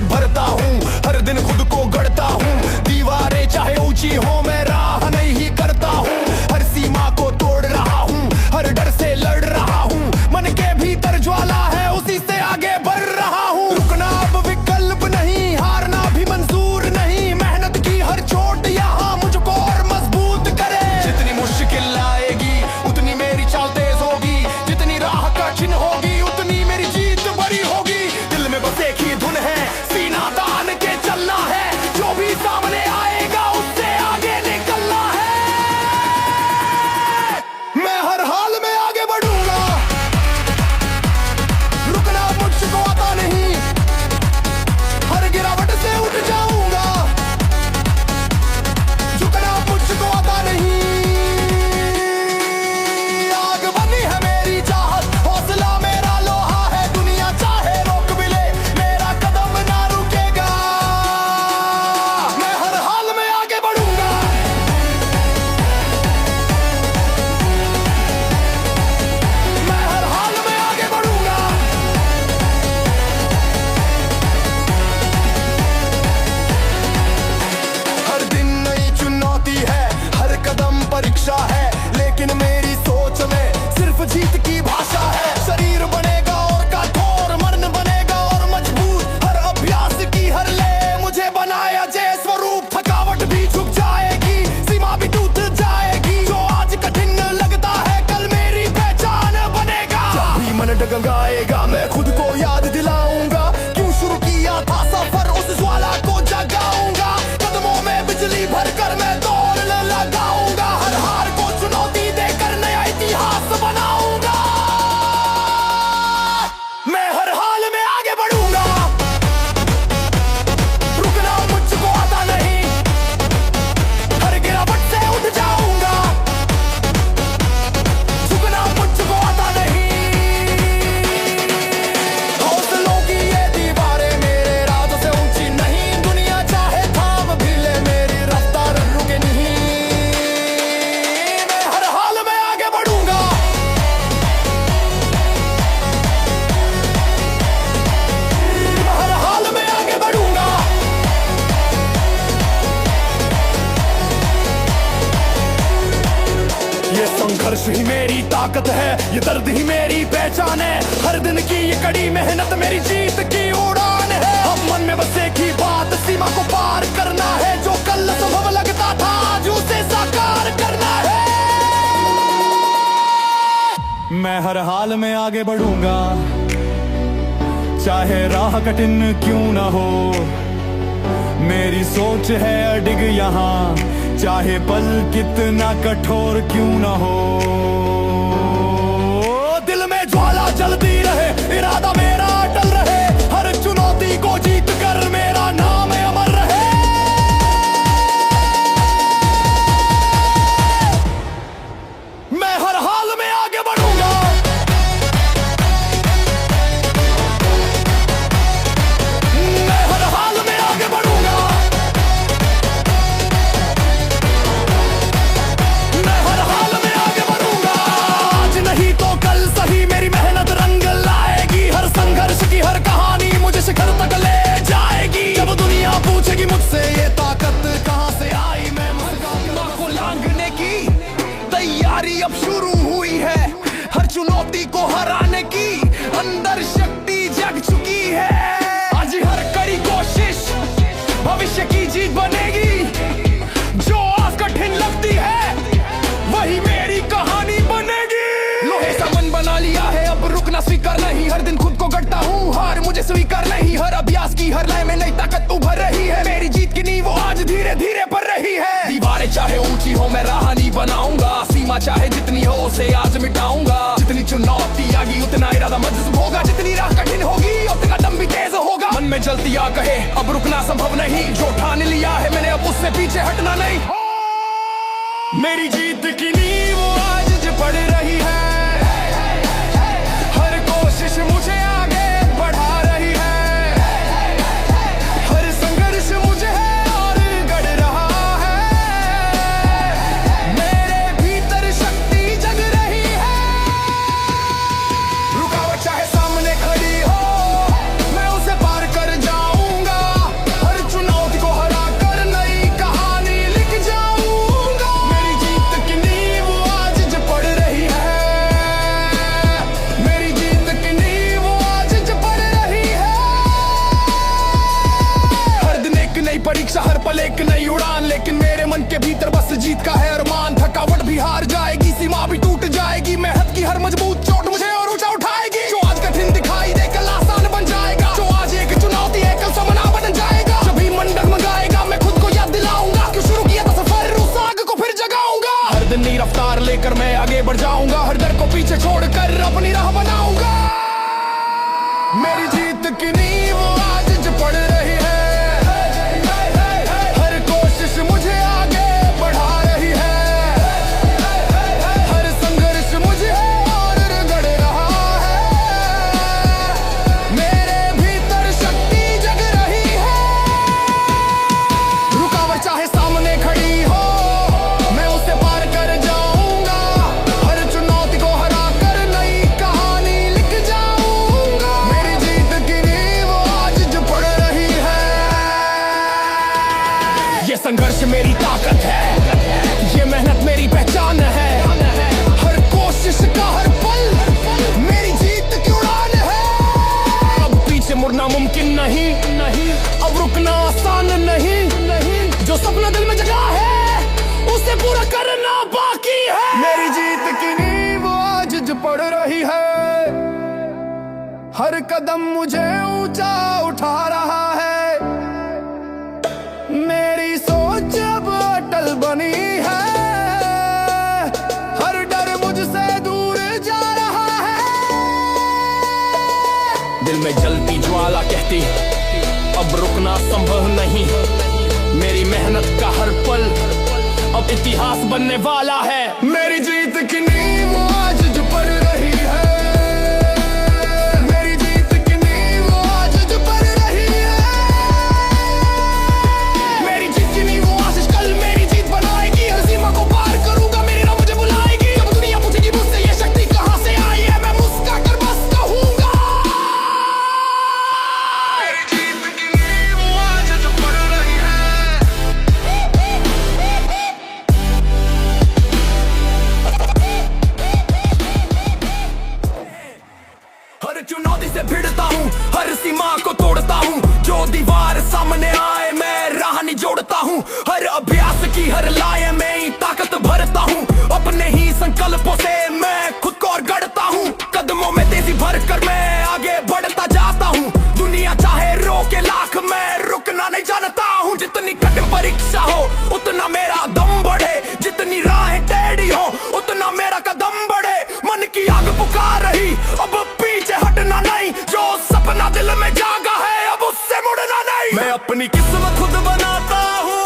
मेहनत भरता हूँ, हर दिन खुद को गढ़ता हूँ। दीवारें चाहे ऊंची हो मैं राह नहीं करता हूँ। हर सीमा को तोड़ रहा हूँ, हर डर से लड़ रहा हूँ। मन के भीतर ज्वाला है, उसी से आगे बढ़ रहा हूँ। रुकना अब विकल्प नहीं, हारना भी मंजूर नहीं। मेहनत की हर चोट यहाँ मुझको और मजबूत करे। जितनी मुश्किल आएगी उतनी मेरी चाल तेज होगी, जितनी राह कठिन होगी उतनी मेरी जीत बड़ी होगी। दिल में बस एक ही धुन है, सीना तान के चलना है। जो भी सामने आएगा उससे आगे निकलना है। मैं हर हाल में आगे बढ़ूंगा, रुकना मुझको आता नहीं। हर गिरावट से उठ जाऊंगा, झुकना मुझको आता नहीं। आग बनी है मेरी चाहत, हौसला मेरा लोहा है। दुनिया चाहे रोक भी ले, मेरा कदम ना रुकेगा। मैं हर हाल में आगे बढ़ूंगा, मैं हर हाल में आगे बढ़ूंगा। हर दिन नई चुनौती है, हर कदम परीक्षा है। लेकिन मेरी सोच में सिर्फ जीत की भाषा है। शरीर बनेगा और कठोर, मन बनेगा और मजबूत। हर अभ्यास की हर ले मुझे बनाया जय स्वरूप। थकावट भी झुक जाएगी, सीमा भी टूट जाएगी। जो आज कठिन लगता है कल मेरी पहचान बनेगा। जब भी मन डगमगाएगा मैं खुद को याद दिलाऊंगा, क्यों शुरू किया था सफर, उस ज्वाला को जगाऊंगा। कदमों में बिजली भरकर मैं दौड़ लगाऊंगा। हर हार को चुनौती देकर नया इतिहास बनाऊंगा। मैं हर हाल में आगे बढ़ूंगा, रुकना मुझको आता नहीं। हर गिरावट से उठ जाऊंगा, झुकना मुझको आता नहीं। हौसलों की ये दीवारें मेरे रातों से ऊंची नहीं। दुनिया चाहे थाम भी ले, मेरी रफ्तार रुके नहीं। मैं हर हाल में आगे बढ़ूंगा, मैं हर हाल में आगे बढ़ूंगा। ये संघर्ष ही मेरी ताकत है, ये दर्द ही मेरी पहचान है। हर दिन की ये कड़ी मेहनत मेरी जीत की उड़ान है। अब मन में बस एक ही बात, सीमा को पार करना है। जो कल असंभव लगता था आज उसे साकार करना है। मैं हर हाल में आगे बढ़ूंगा, चाहे राह कठिन क्यों ना हो। मेरी सोच है अडिग यहाँ, चाहे पल कितना कठोर क्यों ना हो। दिल में ज्वाला जलती रहे, इरादा मेरा अटल रहे। हर चुनौती को जीत कर मेरा नाम अमर रहे। मैं हर हाल में आगे बढ़ूंगा, मैं हर हाल में आगे बढ़ूंगा। मैं हर हाल में आगे बढ़ूंगा। आज नहीं तो कल सही मेरी मेहनत रंग लाएगी। हर संघर्ष की हर कहानी मुझे शिखर तक ले जाएगी। जब दुनिया पूछेगी मुझसे ये ताकत कहां से आई, मैं मुस्कुराऊंगा। को लांघने की तैयारी अब शुरू हुई है। हर चुनौती को हराने की अंदर शक्ति जग चुकी है। आज हर कड़ी कोशिश भविष्य की जीत बनेगी। जो आज कठिन लगती है वही मेरी कहानी बनेगी। लोहे सा मन बना लिया है, अब रुकना स्वीकार नहीं। हर दिन खुद को गढ़ता हूँ, हार मुझे स्वीकार नहीं। हर अभ्यास की हर लय में नई ताकत उभर रही है। मेरी जीत की नींव वो आज धीरे धीरे बढ़ रही है। दीवारें चाहे ऊंची हो मैं राह नहीं बनाऊंगा। सीमा चाहे जितनी हो उसे आज मिटाऊंगा। जितनी चुनौती आगी उतना इरादा मजबूत होगा। जितनी राह कठिन होगी उतना दम भी तेज होगा। मन में जलती आग कहे अब रुकना संभव नहीं। जो ठान लिया है मैंने अब उससे पीछे हटना नहीं। मेरी जीत की नींव आज बढ़ रही है। हर कोशिश मुझे आगे बढ़ा रही है। हर संघर्ष मुझे और गढ़ रहा है। मेरे भीतर शक्ति जग रही है। रुकावट चाहे सामने खड़ी हो मैं उसे पार कर जाऊंगा। के भीतर बस जीत का है अरमान। थकावट भी हार जाएगी, सीमा भी टूट जाएगी, मेहनत की हर मजबूत चोट मुझे और ऊंचा उठाएगी। जो आज कठिन दिखाई दे कल आसान बन जाएगा, जो आज एक चुनौती है कल सामना बन जाएगा। जब भी मन डगमगाएगा मैं खुद को याद दिलाऊंगा, क्यों शुरू किया था सफर उस आग को फिर जगाऊंगा। हर दिन नई रफ्तार लेकर मैं आगे बढ़ जाऊंगा, हर डर को पीछे छोड़कर अपनी राह बनाऊंगा। मेरी जीत की नींव आज जो पड़ रही है, हर कोशिश मुझे आगे बढ़ा रही है, हर संघर्ष मुझे और रगड़ रहा है। मेरे भीतर शक्ति जग रही है, रुकावट चाहे सामने खड़ी हो मैं उसे पार कर जाऊंगा। हर चुनौती को हरा कर नई कहानी लिख जाऊंगा। मेरी जीत की नींव आज जो पड़ रही है, ये संघर्ष मेरी ताकत है, ये मेहनत मेरी पहचान है। हर कोशिश का हर पल मेरी जीत की उड़ान है। अब पीछे मुड़ना मुमकिन नहीं, अब रुकना आसान नहीं। जो सपना दिल में जगा है उसे पूरा करना बाकी है। मेरी जीत की नींव आज जो पड़ रही है, हर कदम मुझे ऊंचा उठा रहा है। मेरी सोच अब अटल बनी है, हर डर मुझसे दूर जा रहा है। दिल में जलती ज्वाला कहती अब रुकना संभव नहीं। मेरी मेहनत का हर पल अब इतिहास बनने वाला है। मेरी जीत की नींव आज जो पड़ रही है, मेरी जीत की नींव आज जो पड़ रही है। मेरी जीत की नींव आशीष कल मेरी जीत बनाएगी, हर सीमा को पार करूंगा मेरी राह मुझे बुलाएगी। जब दुनिया पूछेगी मुझसे ये शक्ति कहां से आई है, मैं मुस्कुरा कर बस कहूंगा। मेरी जीत की नींव आज जो पड़ रही है, हर चुनौती से भिड़ता हूँ, हर सीमा को तोड़ता हूँ। जो दीवार सामने आए मैं राह नहीं जोड़ता हूँ। हर अभ्यास की हर लाए में ही ताकत भरता हूँ। अपने ही संकल्पों से मैं खुद को और गढ़ता हूँ। कदमों में तेजी भर कर मैं आगे बढ़ता जाता हूँ। दुनिया चाहे रोके लाख मैं रुकना नहीं जानता हूँ। जितनी कठिन परीक्षा हो उतना मेरा दम बढ़े, जितनी राहें टेढ़ी हो उतना मेरा कदम बढ़े। मन की आग पुकार रही अब पीछे हटना नहीं, जो सपना दिल में जागा है अब उससे मुड़ना नहीं। मैं अपनी किस्मत खुद बनाता हूँ,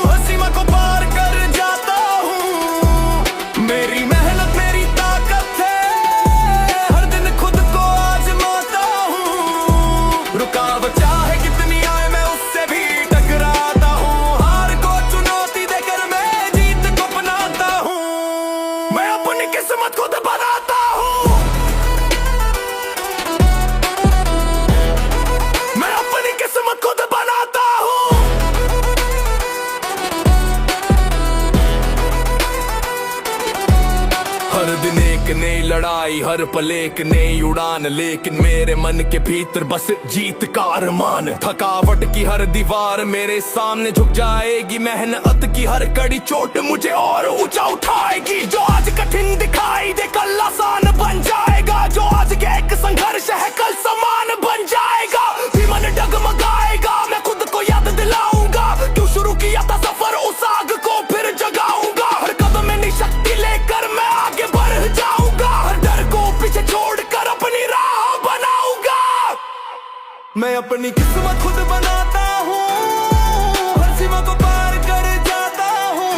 हर सीमा को पार कर जाता हूँ। मेरी मेहनत मेरी ताकत है, हर दिन खुद को आजमाता हूँ। रुकावट चाहे कितनी आए मैं उससे भी टकराता हूँ। हार को चुनौती देकर मैं जीत को अपनाता हूँ। मैं अपनी किस्मत खुद बनाता हूँ, मैं अपनी किस्मत खुद बनाता हूँ। हर दिन एक नई लड़ाई, हर पल एक नई उड़ान, लेकिन मेरे मन के भीतर बस जीत का अरमान। थकावट की हर दीवार मेरे सामने झुक जाएगी, मेहनत की हर कड़ी चोट मुझे और ऊंचा उठाएगी। जो आज कठिन दिखाई दे कल आसान बन जाएगा, जो आज के एक संघर्ष है कल समान बन जाएगा। भी मन डगमगाएगा मैं खुद को याद दिलाऊंगा, क्यों शुरू किया था सफर उस आग को फिर जगाऊंगा। हर कदम में नई शक्ति लेकर मैं आगे बढ़ जाऊंगा, हर डर को पीछे छोड़कर अपनी राह बनाऊंगा। मैं अपनी किस्मत खुद बनाता हूँ, हर सीमा को पार कर जाता हूँ।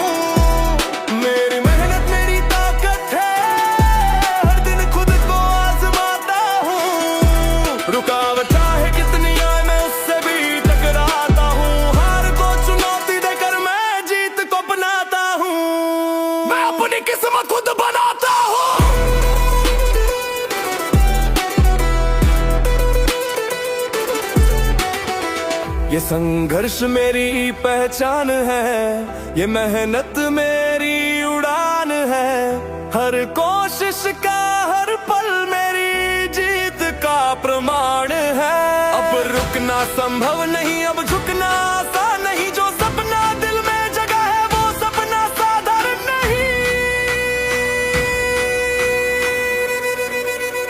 मेरी मेहनत मेरी ताकत है, हर दिन खुद को आजमाता हूँ। रुकावट चाहे कितनी आए मैं उससे भी टकराता हूँ। हार को चुनौती देकर मैं जीत को अपनाता हूँ। मैं अपनी किस्मत खुद बनाता हूँ। ये संघर्ष मेरी पहचान है, ये मेहनत मेरी उड़ान है। हर कोशिश का हर पल मेरी जीत का प्रमाण है। अब रुकना संभव नहीं, अब झुकना आसान नहीं। जो सपना दिल में जगा है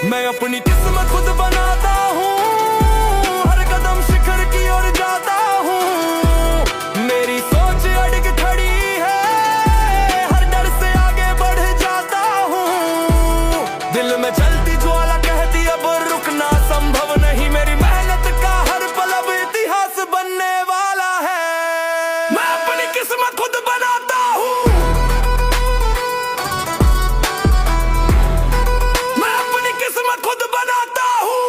मैं अपनी किस्मत खुद बनाता हूँ, हर कदम शिखर की ओर जाता हूँ। मेरी सोच अड़ग खड़ी है, हर डर से आगे बढ़ जाता हूँ। दिल में चलती ज्वाला कहती अब रुकना संभव नहीं, मेरी मेहनत का हर पल अब इतिहास बनने वाला है। मैं अपनी किस्मत खुद बनाता हूँ, मैं अपनी किस्मत खुद बनाता हूँ,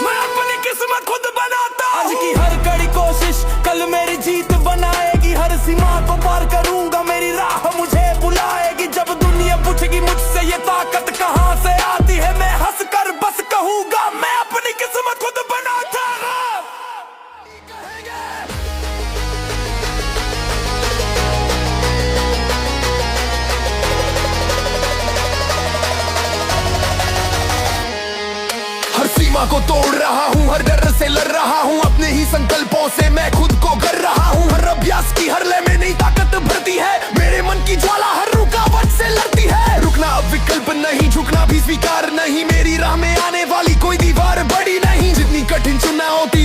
मैं अपनी किस्मत खुद बनाता हूँ। आज की हर कड़ी कोशिश कल मेरी जीत बनाएगी, हर सीमा को पार करूंगा, मेरी राह मुझे बुलाएगी। जब दुनिया पूछेगी मुझसे ये ताकत कहाँ से आती है, मैं हंस कर बस कहूंगा मैं अपनी किस्मत खुद बनाता हूँ। हर सीमा को तोड़ रहा हूँ, हर डर से लड़ रहा हूँ, अपने ही संकल्पों से मैं खुद को कर रहा हूँ। हर अभ्यास की हर लय में नई ताकत भरती है, मेरे मन की ज्वाला हर रुकावट से लड़ती है। रुकना अब विकल्प नहीं, झुकना भी स्वीकार नहीं, मेरी राह में आने वाली कोई दीवार बड़ी नहीं। जितनी कठिन चुनौती